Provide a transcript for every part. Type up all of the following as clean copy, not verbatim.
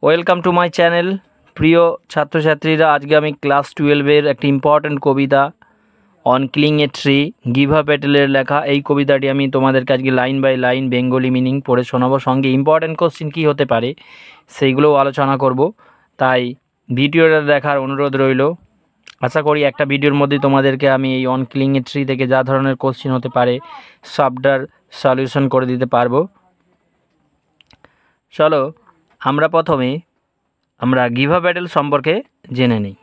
Welcome to my channel. প্রিয় ছাত্রছাত্রীরা, আজকে আমি ক্লাস 12-এর একটি ইম্পর্ট্যান্ট কবিতা on killing a tree, Gieve প্যাটেলের লেখা এই কবিতাটি আমি তোমাদেরকে আজকে line by line Bengali meaning পড়ে শোনাবো। সঙ্গে ইম্পর্ট্যান্ট কোশ্চিন কী হতে পারে সেইগুলোও আলোচনা করব, তাই ভিডিওটা দেখার অনুরোধ রইল। আশা করি একটা ভিডিওর মধ্যে তোমাদেরকে আমি এই অন কিলিং এ ট্রি থেকে যা ধরনের কোশ্চিন হতে পারে সবটার সলিউশন করে দিতে পারবো। চলো আমরা প্রথমে গিভা প্যাটেল সম্পর্কে জেনে নিই।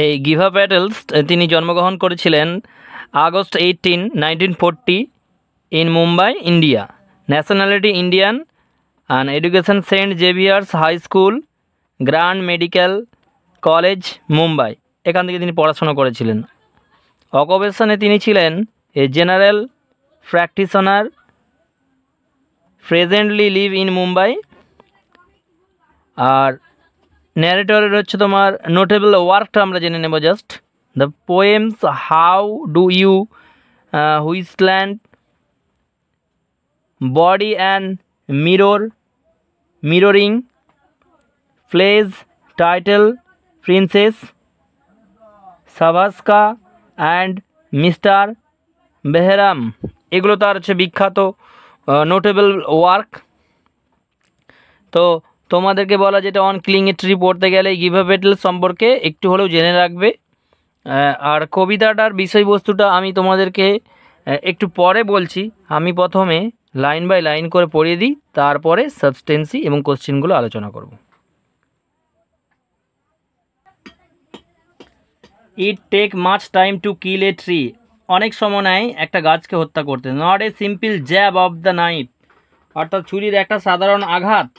এই গিভা প্যাটেলস তিনি জন্মগ্রহণ করেছিলেন August 18, 1940 in Mumbai, India. Nationality Indian and education Saint Xavier's high school, grand medical college, Mumbai, এখান থেকে তিনি পড়াশোনা করেছিলেন। অকুপেশনে তিনি ছিলেন a general practitioner, presently live in Mumbai. আর ন্যারেটরের হচ্ছে তোমার নোটেবল ওয়ার্কটা আমরা জেনে নেব just. The poems how do you withstand, body and mirroring, plays title princes, Savaksa and mister Behram, এগুলো তার হচ্ছে বিখ্যাত নোটেবল ওয়ার্ক। তো তোমাদেরকে বলা যেটা অন কিলিং এ ট্রি পড়তে গেলে গিভা প্যাটেল সম্পর্কে একটু হলেও জেনে রাখবে। আর কবিতাটার বিষয়বস্তুটা আমি তোমাদেরকে একটু পরে বলছি। আমি প্রথমে লাইন বাই লাইন করে পড়িয়ে দিই, তারপরে সাবস্টেন্সি এবং কোশ্চেনগুলো আলোচনা করব। It take much time to kill a tree, অনেক সময় নেয় একটা গাছকে হত্যা করতে। Not a simple jab of the knife, অর্থাৎ ছুরির একটা সাধারণ আঘাত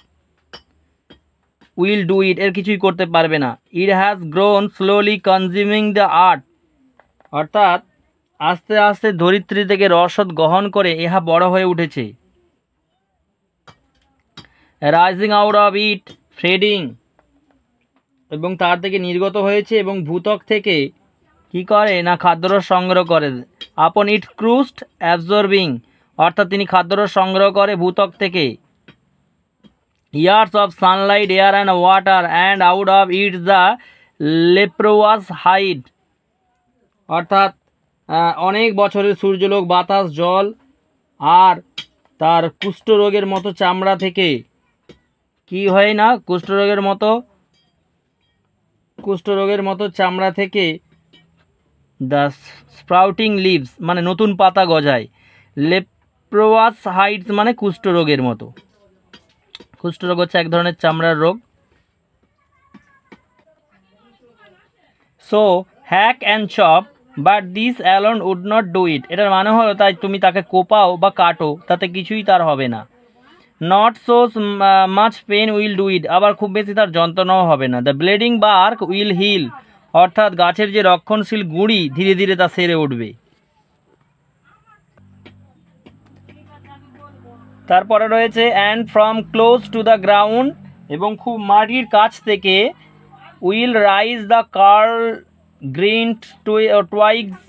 উইল ডু ইট, এর কিছুই করতে পারবে না। It has grown slowly consuming the earth, অর্থাৎ আস্তে আস্তে ধরিত্রী থেকে রসদ গ্রহণ করে ইহা বড় হয়ে উঠেছে। Rising out of it fading, এবং তার থেকে নির্গত হয়েছে এবং ভূত্বক থেকে কি করে না খাদ্যরস সংগ্রহ করে। আপন ইট ক্রুস্ট অ্যাবজর্বিং, অর্থাৎ তিনি খাদ্যরস সংগ্রহ করে ভূত্বক থেকে। Years of sunlight air and water and out of its the leprous hide, অর্থাৎ অনেক বছরের সূর্যলোক, বাতাস, জল আর তার কুষ্ঠরোগের মতো চামড়া থেকে কি হয় না কুষ্ঠরোগের মতো চামড়া থেকে দ্য স্প্রাউটিং লিভস মানে নতুন পাতা গজায়। লেপ্রোয়াস হাইডস মানে কুষ্ঠরোগের মতো। কুষ্ঠরোগ হচ্ছে এক ধরনের চামড়ার রোগ। So hack and chop but this alone would not do it, এটার মানে হলো তাই তুমি তাকে কোপাও বা কাটো, তাতে কিছুই তার হবে না। Not so much pain will do it, আবার খুব বেশি তার যন্ত্রণাও হবে না। The bleeding bark will heal, অর্থাৎ গাছের যে রক্ষণশীল গুঁড়ি ধীরে ধীরে তা সেরে উঠবে। তারপরে রয়েছে and from close to the ground, এবং খুব মাটির কাছ থেকে will rise the curl green twigs,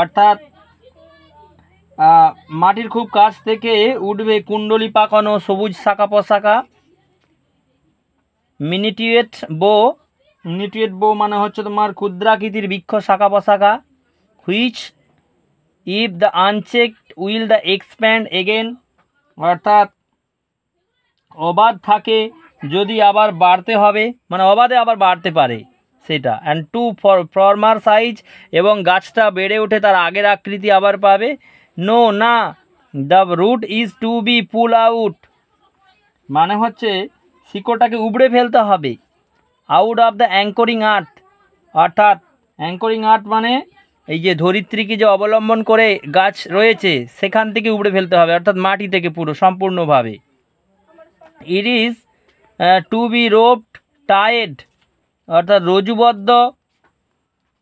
অর্থাৎ মাটির খুব কাছ থেকে উঠবে কুণ্ডলি পাকানো সবুজ শাখা পোশাকা। মিনিটিয়েট বো মানে হচ্ছে তোমার ক্ষুদ্রাকৃতির বৃক্ষ শাখা পোশাকা। Which if the unchecked will the expand again, অর্থাৎ অবাধ থাকে যদি আবার বাড়তে হবে, মানে অবাধে আবার বাড়তে পারে সেটা। অ্যান্ড টু ফর্মার সাইজ, এবং গাছটা বেড়ে ওঠে তার আগের আকৃতি আবার পাবে। নো না, the root is to be pull out, মানে হচ্ছে শিকড়টাকে উবড়ে ফেলতে হবে। Out of the anchoring earth, অর্থাৎ অ্যাঙ্করিং আর্থ মানে এই যে ধরিত্রীকে যে অবলম্বন করে গাছ রয়েছে সেখান থেকে উবড়ে ফেলতে হবে, অর্থাৎ মাটি থেকে পুরো সম্পূর্ণভাবে। It is to be roped tied, অর্থাৎ রজুবদ্ধ,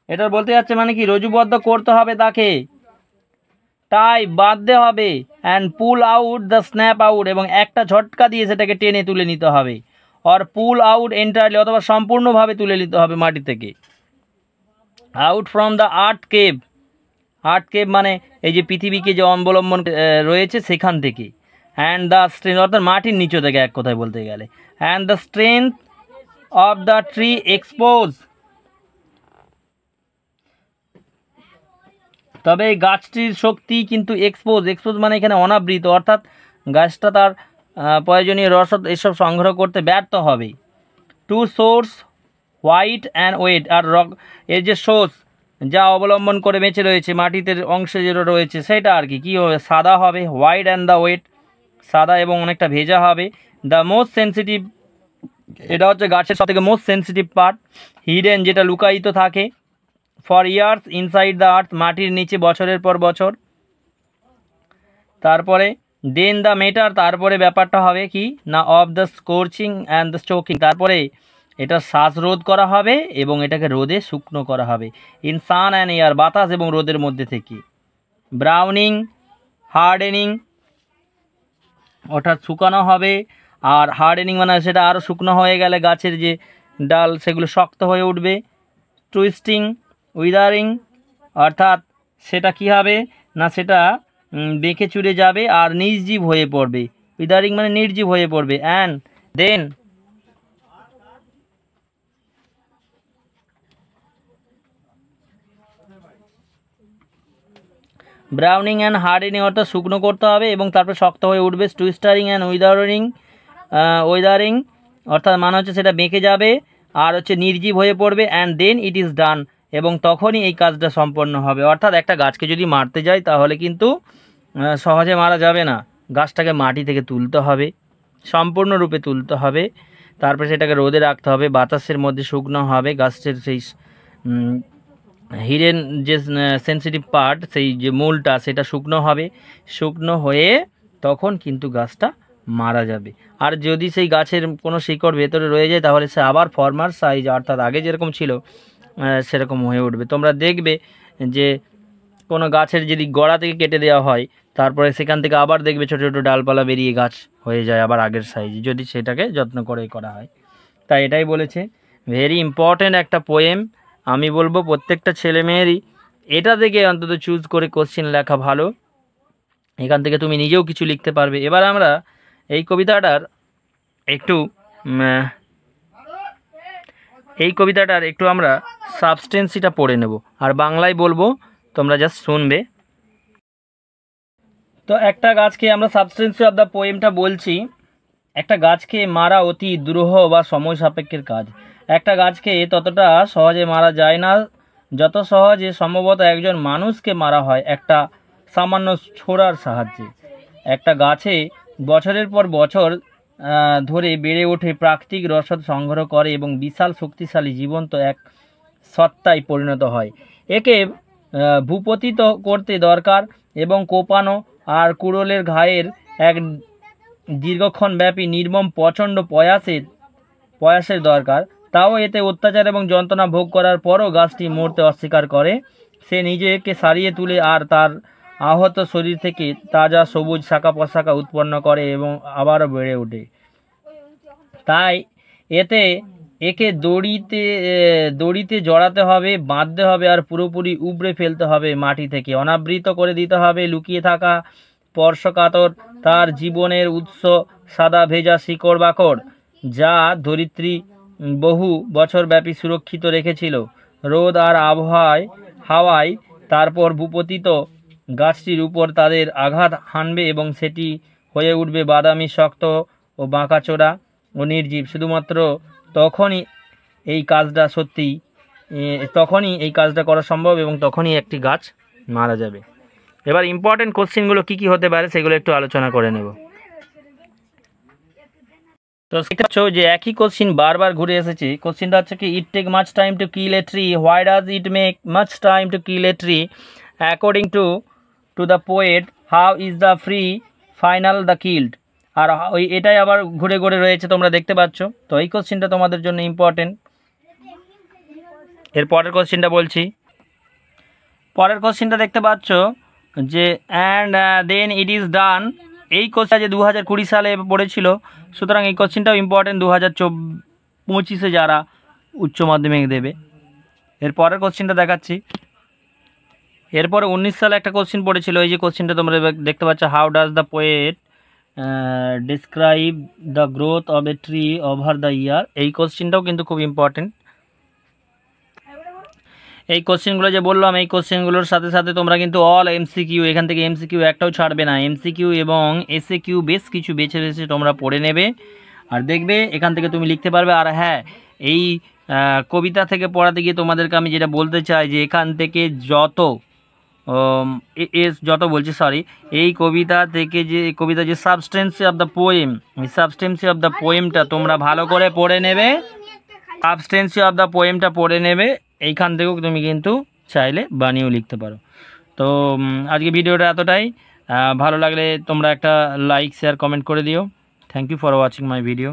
এটা বলতে যাচ্ছে মানে কি রজুবদ্ধ করতে হবে তাকে, টাই বাঁধতে হবে। And pull out the snap out, এবং একটা ঝটকা দিয়ে সেটাকে টেনে তুলে নিতে হবে। অর পুল আউট এন্টারলি, অথবা সম্পূর্ণভাবে তুলে নিতে হবে মাটি থেকে। Out from the earth cave মানে এই যে পৃথিবীকে যে অবলম্বন রয়েছে সেখান থেকে। অ্যান্ড দ্য স্ট্রেংথ অর্থাৎ মাটির নিচে থেকে এক কথায় বলতে গেলে, and the strength of the tree expose, তবে এই গাছটির শক্তি কিন্তু এক্সপোজ মানে এখানে অনাবৃত, অর্থাৎ গাছটা তার প্রয়োজনীয় রসদ এসব সংগ্রহ করতে ব্যর্থ হবে। To source white and wet, আর এর যে সোর্স যা অবলম্বন করে বেঁচে রয়েছে মাটিতে অংশে যেটা রয়েছে সেটা আর কি কী হবে, সাদা হবে, হোয়াইট অ্যান্ড দ্য ওয়েট, সাদা এবং অনেকটা ভেজা হবে। দ্য মোস্ট সেন্সিটিভ, এটা হচ্ছে গাছের সবথেকে মোস্ট সেন্সিটিভ পার্ট, হিডেন যেটা লুকায়িত থাকে, for years inside the earth, মাটির নিচে বছরের পর বছর। তারপরে দেন দ্য মেটার, তারপরে ব্যাপারটা হবে কি না, অফ দ্য স্কোরচিং অ্যান্ড দ্য স্টোকিং, তারপরে এটা শ্বাসরোধ করা হবে এবং এটাকে রোদে শুকনো করা হবে। ইন সান অ্যান্ড এয়ার, বাতাস এবং রোদের মধ্যে থেকে। ব্রাউনিং, হার্ডেনিং, অর্থাৎ শুকানো হবে, আর হার্ডেনিং মানে সেটা আরও শুকনো হয়ে গেলে গাছের যে ডাল সেগুলো শক্ত হয়ে উঠবে। টুইস্টিং, উইদারিং, অর্থাৎ সেটা কি হবে না, সেটা বেঁকে চুরে যাবে আর নির্জীব হয়ে পড়বে। উইদারিং মানে নির্জীব হয়ে পড়বে। And then browning and hardening, অর্থাৎ শুকনো করতে হবে এবং তারপর শক্ত হয়ে উঠবে। টুইস্টারিং অ্যান্ড উইদারিং, অর্থাৎ মানে হচ্ছে সেটা বেঁকে যাবে আর হচ্ছে নির্জীব হয়ে পড়বে। And then it is done, এবং তখনই এই কাজটা সম্পন্ন হবে। অর্থাৎ একটা গাছকে যদি মারতে যায় তাহলে কিন্তু সহজে মারা যাবে না, গাছটাকে মাটি থেকে তুলতে হবে, সম্পূর্ণরূপে তুলতে হবে, তারপরে সেটাকে রোদে রাখতে হবে, বাতাসের মধ্যে শুকনো হবে, গাছের সেই হিডেন যে সেন্সিটিভ পার্ট সেই যে মূলটা সেটা শুকনো হবে, শুকনো হয়ে তখন কিন্তু গাছটা মারা যাবে। আর যদি সেই গাছের কোনো শিকড় ভেতরে রয়ে যায় তাহলে সে আবার ফর্মার সাইজ, অর্থাৎ আগে যেরকম ছিল সেরকম হয়ে উঠবে। তোমরা দেখবে যে কোনো গাছের যদি গোড়া থেকে কেটে দেওয়া হয় তারপরে সেখান থেকে আবার দেখবে ছোটো ছোটো ডালপালা বেরিয়ে গাছ হয়ে যায় আবার আগের সাইজ, যদি সেটাকে যত্ন করে করা হয়। তাই এটাই বলেছে, ভেরি ইম্পর্ট্যান্ট একটা পোয়েম। আমি বলবো প্রত্যেকটা ছেলেমেয়েরই এটা থেকে অন্তত চুজ করে কোশ্চেন লেখা ভালো, এখান থেকে তুমি নিজেও কিছু লিখতে পারবে। এবার আমরা এই কবিতাটার একটু আমরা সাবস্টেন্সিটা পড়ে নেব আর বাংলায় বলবো, তোমরা জাস্ট শুনবে। তো একটা গাছকে আমরা সাবস্টেন্সি অফ দ্য পোয়েমটা বলছি। একটা গাছকে মারা অতি দুরূহ বা সময় সাপেক্ষের কাজ। একটা গাছকে ততটা সহজে মারা যায় না যত সহজে সম্ভবত একজন মানুষকে মারা হয় একটা সামান্য ছোড়ার সাহায্যে। একটা গাছে বছরের পর বছর ধরে বেড়ে ওঠে, প্রাকৃতিক রসদ সংগ্রহ করে এবং বিশাল শক্তিশালী জীবন্ত এক সত্তায় পরিণত হয়। একে ভূপতিত করতে দরকার এবং কোপানো আর কুড়োলের ঘায়ের এক দীর্ঘক্ষণ ব্যাপী নির্মম প্রচণ্ড প্রয়াসের দরকার। তাও এতে অত্যাচার এবং যন্ত্রণা ভোগ করার পরও গাছটি মরতে অস্বীকার করে। সে নিজেকে সারিয়ে তুলে আর তার আহত শরীর থেকে তাজা সবুজ শাখা প্রশাখা উৎপন্ন করে এবং আবারও বেড়ে ওঠে। তাই একে দড়িতে জড়াতে হবে, বাঁধতে হবে আর পুরোপুরি উবড়ে ফেলতে হবে, মাটি থেকে অনাবৃত করে দিতে হবে লুকিয়ে থাকা স্পর্শকাতর তার জীবনের উৎস সাদা ভেজা শিকড় বাকড়, যা ধরিত্রী বহু বছর ব্যাপী সুরক্ষিত রেখেছিল রোদ আর হাওয়ায়। তারপর ভূপতিত গাছটির উপর তাদের আঘাত হানবে এবং সেটি হয়ে উঠবে বাদামি, শক্ত ও বাঁকাচোরা ও নির্জীব। শুধুমাত্র তখনই এই কাজটা করা সম্ভব এবং তখনই একটি গাছ মারা যাবে। এবার ইম্পর্টেন্ট কোশ্চেনগুলো কী কী হতে পারে সেগুলো একটু আলোচনা করে নেব। তো দেখতে পাচ্ছ যে একই কোশ্চিন বারবার ঘুরে এসেছে। কোশ্চিনটা হচ্ছে কি, it take much time to kill a tree, why does it make much time to kill a tree, according to the poet, how is the free final the killed. আর ওই এটাই আবার ঘুরে ঘুরে রয়েছে, তোমরা দেখতে পাচ্ছ। তো এই কোশ্চিনটা তোমাদের জন্য ইম্পর্টেন্ট। এর পরের কোশ্চিনটা বলছি। পরের কোশ্চিনটা দেখতে পাচ্ছ যে and then it is done. এই কোশ্চেনটা যে 2020 সালে পড়েছিল, সুতরাং এই কোশ্চেনটাও ইম্পর্টেন্ট 2025-এ যারা উচ্চ মাধ্যমিক দেবে। এর পরের কোশ্চেনটা দেখাচ্ছি। এরপরে 19 সালে একটা কোশ্চেন পড়েছিল, এই যে কোশ্চেনটা তোমরা দেখতে পাচ্ছ, how does the poet describe the growth of a tree over the year. এই কোশ্চেনটাও কিন্তু খুব ইম্পর্টেন্ট। এই কোশ্চেনগুলো যে বললাম, এই কোশ্চেনগুলোর সাথে সাথে তোমরা কিন্তু অল এমসিকিউ, এখান থেকে এমসিকিউ একটাও ছাড়বে না, এমসিকিউ এবং এসএকিউ বেশ কিছু বেছে বেছে তোমরা পড়ে নেবে আর দেখবে এখান থেকে তুমি লিখতে পারবে। আর হ্যাঁ, এই কবিতা থেকে পড়াতে গিয়ে তোমাদেরকে আমি যেটা বলতে চাই যে এখান থেকে এই কবিতা থেকে যে কবিতা যে সাবস্টেন্সি অফ দ্য পোয়েম, এই সাবস্টেন্সি অফ দ্য পোয়েমটা তোমরা ভালো করে পড়ে নেবে, সাবস্টেন্সি অফ দ্য পোয়েমটা পড়ে নেবে। এইখান থেকেও তুমি কিন্তু চাইলে বানিয়েও লিখতে পারো। তো আজকে ভিডিওটা এতটাই। ভালো লাগলে তোমরা একটা লাইক, শেয়ার, কমেন্ট করে দিও। Thank you for watching my video.